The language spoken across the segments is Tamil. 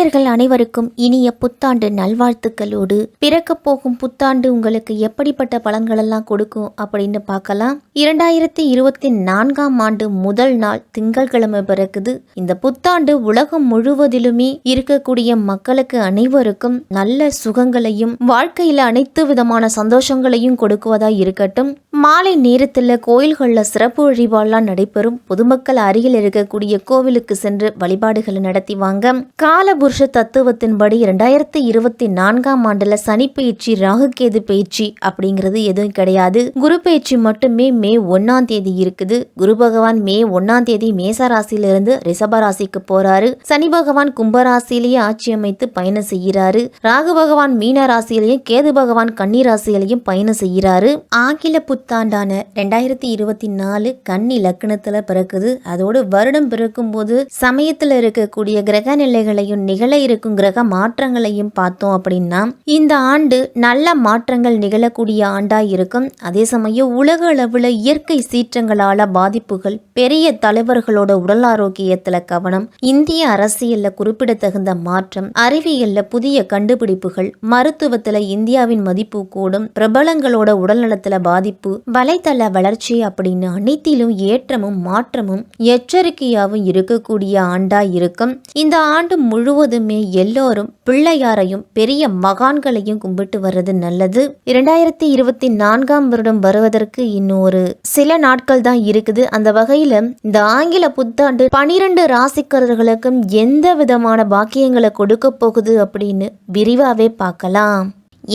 நேயர்கள் அனைவருக்கும் இனிய புத்தாண்டு நல்வாழ்த்துக்களோடு பிறக்கப் போகும் புத்தாண்டு உங்களுக்கு எப்படிப்பட்ட பலன்களெல்லாம் கொடுக்கும் அப்படின்னு பார்க்கலாம். 2024ஆம் ஆண்டு முதல் நாள் திங்கட்கிழமை பிறக்குது. இந்த புத்தாண்டு உலகம் முழுவதிலுமே இருக்கக்கூடிய மக்களுக்கு அனைவருக்கும் நல்ல சுகங்களையும் வாழ்க்கையில அனைத்து விதமான சந்தோஷங்களையும் கொடுக்குவதா இருக்கட்டும். மாலை நேரத்தில் கோயில்களில் சிறப்பு வழிபாடுலாம் நடைபெறும். பொதுமக்கள் அருகில் இருக்கக்கூடிய கோவிலுக்கு சென்று வழிபாடுகளை நடத்தி வாங்க. காலபுருஷ தத்துவத்தின்படி 2024ஆம் ஆண்டுல சனி பயிற்சி, ராகுகேது பயிற்சி அப்படிங்கிறது எதுவும் கிடையாது. குரு பயிற்சி மட்டுமே மே 1ஆம் தேதி இருக்குது. குரு பகவான் மே 1ஆம் தேதி மேச ராசியிலிருந்து ரிஷப ராசிக்கு போறாரு. சனி பகவான் கும்பராசியிலேயே ஆட்சி அமைத்து பயணம் செய்கிறாரு. ராகு பகவான் மீன ராசியிலையும் கேது பகவான் கன்னி ராசியிலையும் பயணம் செய்கிறாரு. ஆங்கில புத்தாண்டான 2024 கன்னி லக்னத்துல பிறக்குது. அதோடு வருடம் பிறக்கும் போது சமயத்துல இருக்கக்கூடிய கிரக நிலைகளையும் நிகழ இருக்கும் கிரக மாற்றங்களையும் பார்த்தோம் அப்படின்னா இந்த ஆண்டு நல்ல மாற்றங்கள் நிகழக்கூடிய ஆண்டா இருக்கும். அதே சமயம் உலக அளவுல இயற்கை சீற்றங்களால பாதிப்புகள், பெரிய தலைவர்களோட உடல் ஆரோக்கியத்துல கவனம், இந்திய அரசியல்ல குறிப்பிடத்தகுந்த மாற்றம், அறிவியல்ல புதிய கண்டுபிடிப்புகள், மருத்துவத்துல இந்தியாவின் மதிப்பு கூடும், பிரபலங்களோட உடல்நலத்துல பாதிப்பு, வலைத்தள வளர்ச்சி அப்படின்னு அனைத்திலும் ஏற்றமும் மாற்றமும் எச்சரிக்கையாகவும் இருக்கக்கூடிய ஆண்டா இருக்கும். இந்த ஆண்டு முழுவதுமே எல்லோரும் பிள்ளையாரையும் பெரிய மகான்களையும் கும்பிட்டு வர்றது நல்லது. 2024ஆம் வருடம் வருவதற்கு இன்னும் ஒரு சில நாட்கள் தான் இருக்குது. அந்த வகையில இந்த ஆங்கில புத்தாண்டு 12 ராசிக்காரர்களுக்கும் எந்த விதமான பாக்கியங்களை கொடுக்க போகுது அப்படின்னு விரிவாவே பார்க்கலாம்.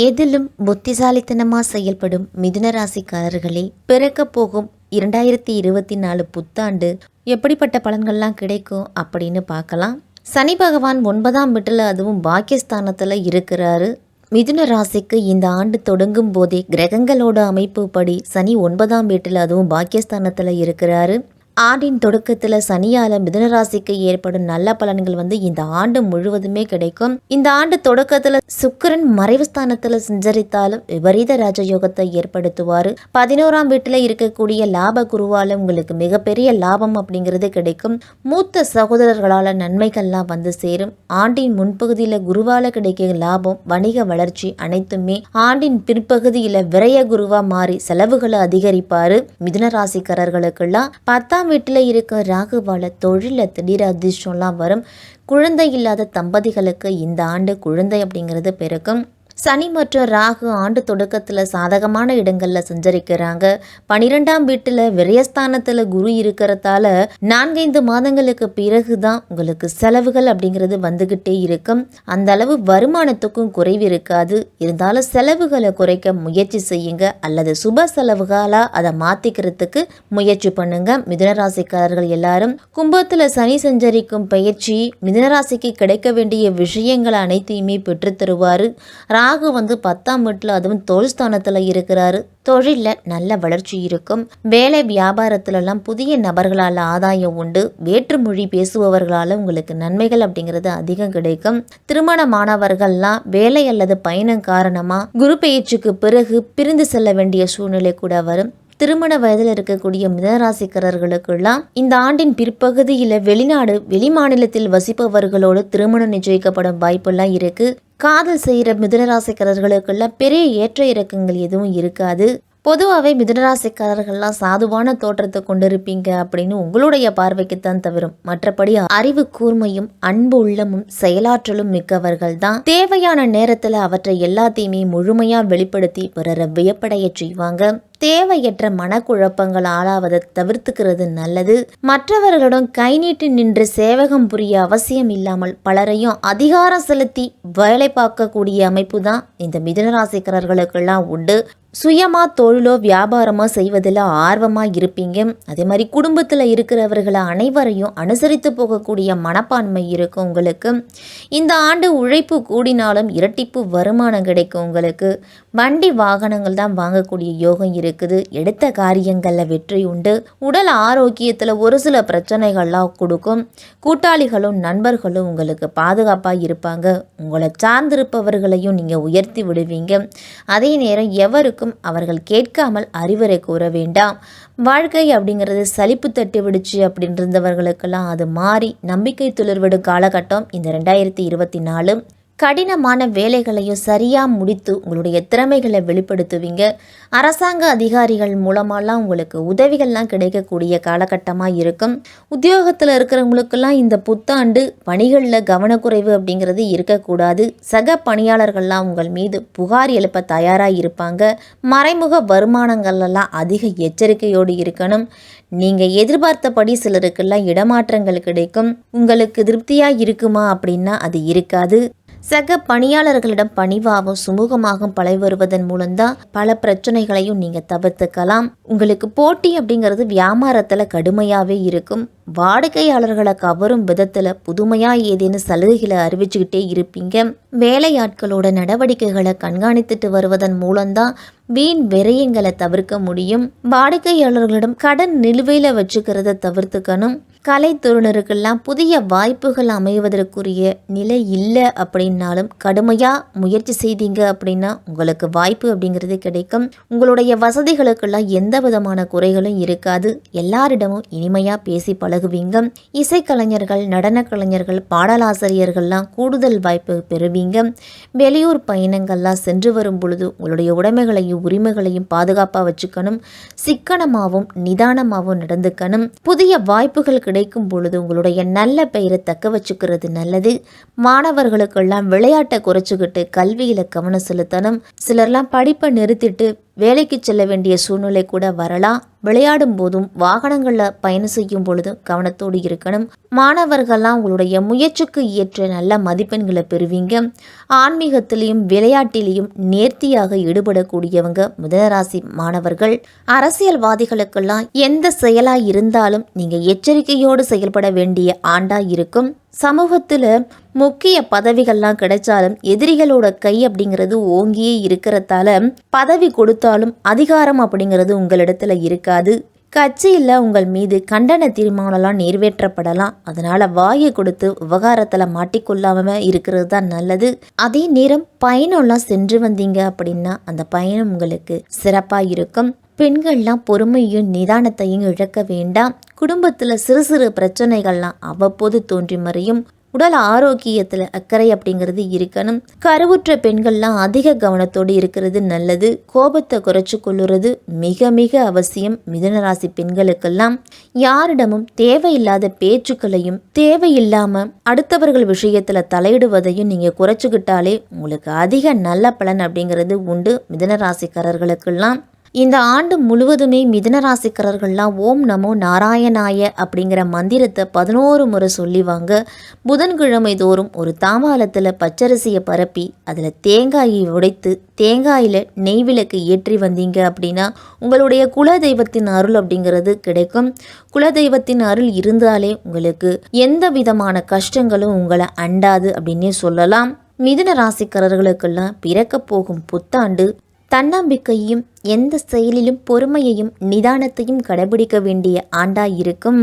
எதிலும் புத்திசாலித்தனமா செயல்படும் மிதுன ராசிக்காரர்களே, பிறக்க போகும் 2024 புத்தாண்டு எப்படிப்பட்ட பலன்கள்லாம் கிடைக்கும் அப்படின்னு பார்க்கலாம். சனி பகவான் 9ஆம் வீட்டில், அதுவும் பாக்கியஸ்தானத்தில் இருக்கிறாரு. மிதுன ராசிக்கு இந்த ஆண்டு தொடங்கும் போதே கிரகங்களோட அமைப்பு படி சனி 9ஆம் வீட்டில், அதுவும் பாக்கியஸ்தானத்தில் இருக்கிறாரு. ஆண்டின் தொடக்கத்தில் சனியால மிதுன ராசிக்கு ஏற்படும் நல்ல பலன்கள் இந்த ஆண்டு முழுவதுமே கிடைக்கும். இந்த ஆண்டு தொடக்கத்தில் சுக்கிரன் மறைவு ஸ்தானத்தில் சஞ்சரித்தாலும் விபரீத ராஜயோகத்தை ஏற்படுத்துவார். 11ஆம் வீட்டில் இருக்கக்கூடிய லாப குருவால உங்களுக்கு மிகப்பெரிய லாபம் அப்படிங்கிறது கிடைக்கும். மூத்த சகோதரர்களால் நன்மைகள்லாம் வந்து சேரும். ஆண்டின் முன்பகுதியில் குருவால கிடைக்கிற லாபம், வணிக வளர்ச்சி அனைத்துமே ஆண்டின் பிற்பகுதியில் விரய குருவா மாறி செலவுகளை அதிகரிப்பாரு. மிதுன ராசிக்காரர்களுக்கெல்லாம் 10ஆம் வீட்டில் இருக்க ராகுவால தொழில திடீர் அதிர்ஷ்டம்லாம் வரும். குழந்தை இல்லாத தம்பதிகளுக்கு இந்த ஆண்டு குழந்தை அப்படிங்கிறது பிறக்கும். சனி மற்றும் ராகு ஆண்டு தொடக்கத்தில் சாதகமான இடங்களில் சஞ்சரிக்கிறாங்க. 12ஆம் வீட்டில் விரயஸ்தானத்தில் குரு இருக்கிறதால 4-5 மாதங்களுக்கு பிறகு தான் உங்களுக்கு செலவுகள் அப்படிங்கிறது வந்துகிட்டே இருக்கும். அந்த அளவு வருமானத்துக்கும் குறைவு இருக்காது. இருந்தாலும் செலவுகளை குறைக்க முயற்சி செய்யுங்க, அல்லது சுப செலவுகளாக அதை மாற்றிக்கிறதுக்கு முயற்சி பண்ணுங்க. மிதுனராசிக்காரர்கள் எல்லாரும் கும்பத்தில் சனி சஞ்சரிக்கும் பயிற்சி மிதுனராசிக்கு கிடைக்க வேண்டிய விஷயங்கள் அனைத்தையுமே பெற்றுத்தருவார். ராகு 10ஆம் வீட்டில், அதுவும் தொழில் ஸ்தானத்தில் இருக்கிறாரு. தொழிலில் நல்ல வளர்ச்சி இருக்கும். வேலை வியாபாரத்திலலாம் புதிய நபர்களால் ஆதாயம் உண்டு. வேற்றுமொழி பேசுபவர்களால் உங்களுக்கு நன்மைகள் அப்படிங்கிறது அதிகம் கிடைக்கும். திருமணமானவர்கள்லாம் வேலை அல்லது பயணம் காரணமாக குரு பெயர்ச்சிக்கு பிறகு பிரிந்து செல்ல வேண்டிய சூழ்நிலை கூட வரும். திருமண வயதில் இருக்கக்கூடிய மிதுனராசிக்காரர்களுக்கெல்லாம் இந்த ஆண்டின் பிற்பகுதியில் வெளிநாடு, வெளிமாநிலத்தில் வசிப்பவர்களோடு திருமணம் நிச்சயிக்கப்படும் வாய்ப்பெல்லாம் இருக்கு. காதல் செய்கிற மிதுனராசிக்காரர்களுக்கெல்லாம் பெரிய ஏற்ற இறக்கங்கள் எதுவும் இருக்காது. பொதுவாகவே மிதுனராசிக்காரர்கள்லாம் சாதுவான தோற்றத்தை கொண்டிருப்பீங்க அப்படின்னு உங்களுடைய பார்வைக்குத்தான் தவிரும். மற்றபடி அறிவு கூர்மையும் அன்பு உள்ளமும் செயலாற்றலும் மிக்கவர்கள் தான். தேவையான நேரத்தில் அவற்றை எல்லாத்தையுமே முழுமையா வெளிப்படுத்தி பிறரை வியப்படைய செய்வாங்க. தேவையற்ற மனக்குழப்பங்கள் ஆளாவதை தவிர்த்துக்கிறது நல்லது. மற்றவர்களுடன் கை நீட்டி நின்று சேவகம் புரிய அவசியம் இல்லாமல் பலரையும் அதிகாரம் செலுத்தி வேலை பார்க்கக்கூடிய அமைப்பு தான் இந்த மிதுனராசிக்காரர்களுக்கெல்லாம் உண்டு. சுயமா தொழிலோ வியாபாரமோ செய்வதில் ஆர்வமாக இருப்பீங்க. அதே மாதிரி குடும்பத்தில் இருக்கிறவர்களை அனைவரையும் அனுசரித்து போகக்கூடிய மனப்பான்மை இருக்கும் உங்களுக்கு. இந்த ஆண்டு உழைப்பு கூடினாலும் இரட்டிப்பு வருமானம் கிடைக்கும் உங்களுக்கு. வண்டி வாகனங்கள் தான் வாங்கக்கூடிய யோகம் இருக்குது. எடுத்த காரியங்களில் வெற்றி உண்டு. உடல் ஆரோக்கியத்தில் ஒரு சில பிரச்சனைகள்லாம் கொடுக்கும். கூட்டாளிகளும் நண்பர்களும் உங்களுக்கு பாதுகாப்பாக இருப்பாங்க. உங்களை சார்ந்திருப்பவர்களையும் நீங்கள் உயர்த்தி விடுவீங்க. அதே நேரம் எவருக்கும் இருக்கும். அவர்கள் கேட்காமல் அறிவுரை கூற வேண்டாம். வாழ்க்கை அப்படிங்கிறது சலிப்பு தட்டி விடுச்சு அப்படின்னு இருந்தவர்களுக்கெல்லாம் அது மாறி நம்பிக்கை துளிர்விடும் காலகட்டம் இந்த 2024. கடினமான வேலைகளையும் சரியாக முடித்து உங்களுடைய திறமைகளை வெளிப்படுத்துவீங்க. அரசாங்க அதிகாரிகள் மூலமாலாம் உங்களுக்கு உதவிகள்லாம் கிடைக்கக்கூடிய காலகட்டமாக இருக்கும். உத்தியோகத்தில் இருக்கிறவங்களுக்கெல்லாம் இந்த புத்தாண்டு பணிகளில் கவனக்குறைவு அப்படிங்கிறது இருக்கக்கூடாது. சக பணியாளர்கள்லாம் உங்கள் மீது புகார் எழுப்ப தயாராக இருப்பாங்க. மறைமுக வருமானங்கள்லாம் அதிக எச்சரிக்கையோடு இருக்கணும். நீங்கள் எதிர்பார்த்தபடி சிலருக்கெல்லாம் இடமாற்றங்கள் கிடைக்கும். உங்களுக்கு திருப்தியாக இருக்குமா அப்படின்னா அது இருக்காது. சக பணியாளர்களிடம் பணிவாகவும் சுமூகமாகவும் பழகி வருவதன் மூலம்தான் பல பிரச்சனைகளையும் நீங்கள் தவிர்த்துக்கலாம். உங்களுக்கு போட்டி அப்படிங்கிறது வியாபாரத்தில் கடுமையாகவே இருக்கும். வாடிக்கையாளர்களை கவரும் விதத்தில் புதுமையாக ஏதேனும் சலுகைகளை அறிவிச்சுக்கிட்டே இருப்பீங்க. வேலையாட்களோட நடவடிக்கைகளை கண்காணித்துட்டு வருவதன் மூலம்தான் வீண் விரயங்களை தவிர்க்க முடியும். வாடிக்கையாளர்களிடம் கடன் நிலுவையில் வச்சுக்கிறத தவிர்த்துக்கணும். கலைத்துறையினருக்கெல்லாம் புதிய வாய்ப்புகள் அமைவதற்குரிய நிலை இல்லை அப்படின்னாலும் கடுமையாக முயற்சி செய்தீங்க அப்படின்னா உங்களுக்கு வாய்ப்பு அப்படிங்கிறது கிடைக்கும். உங்களுடைய வசதிகளுக்கெல்லாம் எந்த விதமான குறைகளும் இருக்காது. எல்லாரிடமும் இனிமையாக பேசி பழகுவீங்க. இசைக்கலைஞர்கள், நடன கலைஞர்கள், பாடலாசிரியர்கள்லாம் கூடுதல் வாய்ப்பு பெறுவீங்க. வெளியூர் பயணங்கள்லாம் சென்று வரும் பொழுது உங்களுடைய உடைமைகளையும் உரிமைகளையும் பாதுகாப்பாக வச்சுக்கணும். சிக்கனமாகவும் நிதானமாகவும் நடந்துக்கணும். புதிய வாய்ப்புகள் கிடைக்கும் பொழுது உங்களுடைய நல்ல பெயரை தக்க வச்சுக்கிறது நல்லது. மாணவர்களுக்கெல்லாம் விளையாட்டை குறைச்சிக்கிட்டு கல்வியில் கவனம் செலுத்தணும். சிலர்லாம் படிப்பை நிறுத்திட்டு வேலைக்கு செல்ல வேண்டிய சூழ்நிலை கூட வரலாம். விளையாடும் போதும் வாகனங்களில் பயணம் செய்யும் பொழுதும் கவனத்தோடு இருக்கணும். மாணவர்கள்லாம் உங்களுடைய முயற்சிக்கு ஏற்ற நல்ல மதிப்பெண்களை பெறுவீங்க. ஆன்மீகத்திலையும் விளையாட்டிலையும் நேர்த்தியாக ஈடுபடக்கூடியவங்க மிதுனராசி மாணவர்கள். அரசியல்வாதிகளுக்கெல்லாம் எந்த செயலாக இருந்தாலும் நீங்கள் எச்சரிக்கையோடு செயல்பட வேண்டிய ஆண்டாக இருக்கும். சமூகத்தில் முக்கிய பதவிகள்லாம் கிடைச்சாலும் எதிரிகளோட கை அப்படிங்கிறது ஓங்கியே இருக்கிறதால பதவி கொடுத்தாலும் அதிகாரம் அப்படிங்கிறது உங்களிடத்துல இருக்காது. கட்சியில் உங்கள் மீது கண்டன தீர்மானம்லாம் நிறைவேற்றப்படலாம். அதனால் வாயை கொடுத்து விவகாரத்தில் மாட்டிக்கொள்ளாம இருக்கிறது தான் நல்லது. அதே நேரம் பயணம்லாம் சென்று வந்தீங்க அப்படின்னா அந்த பயணம் உங்களுக்கு சிறப்பாக இருக்கும். பெண்கள்லாம் பொறுமையும் நிதானத்தையும் இழக்க வேண்டாம். குடும்பத்தில் சிறு சிறு பிரச்சனைகள்லாம் அவ்வப்போது தோன்றி மறையும். உடல் ஆரோக்கியத்தில் அக்கறை அப்படிங்கிறது இருக்கணும். கருவுற்ற பெண்கள்லாம் அதிக கவனத்தோடு இருக்கிறது நல்லது. கோபத்தை குறைச்சி கொள்ளுறது மிக மிக அவசியம். மிதுனராசி பெண்களுக்கெல்லாம் யாரிடமும் தேவையில்லாத பேச்சுக்களையும் தேவையில்லாம அடுத்தவர்கள் விஷயத்துல தலையிடுவதையும் நீங்க குறைச்சிக்கிட்டாலே உங்களுக்கு அதிக நல்ல பலன் அப்படிங்கிறது உண்டு. மிதுனராசிக்காரர்களுக்கெல்லாம் இந்த ஆண்டு முழுவதுமே மிதுனராசிக்காரர்கள்லாம் ஓம் நமோ நாராயணாய அப்படிங்கிற மந்திரத்தை 11 முறை சொல்லிவாங்க. புதன்கிழமை தோறும் ஒரு தாம்பாளத்தில் பச்சரிசியை பரப்பி அதில் தேங்காயை உடைத்து தேங்காயில் நெய் விளக்கு ஏற்றி வந்தீங்க அப்படின்னா உங்களுடைய குலதெய்வத்தின் அருள் அப்படிங்கிறது கிடைக்கும். குலதெய்வத்தின் அருள் இருந்தாலே உங்களுக்கு எந்த விதமான கஷ்டங்களும் உங்களை அண்டாது அப்படின்னே சொல்லலாம். மிதுன ராசிக்காரர்களுக்கெல்லாம் பிறக்க போகும் புத்தாண்டு தன்னம்பிக்கையும் எந்த செயலிலும் பொறுமையையும் நிதானத்தையும் கடைபிடிக்க வேண்டிய ஆண்டாயிருக்கும்.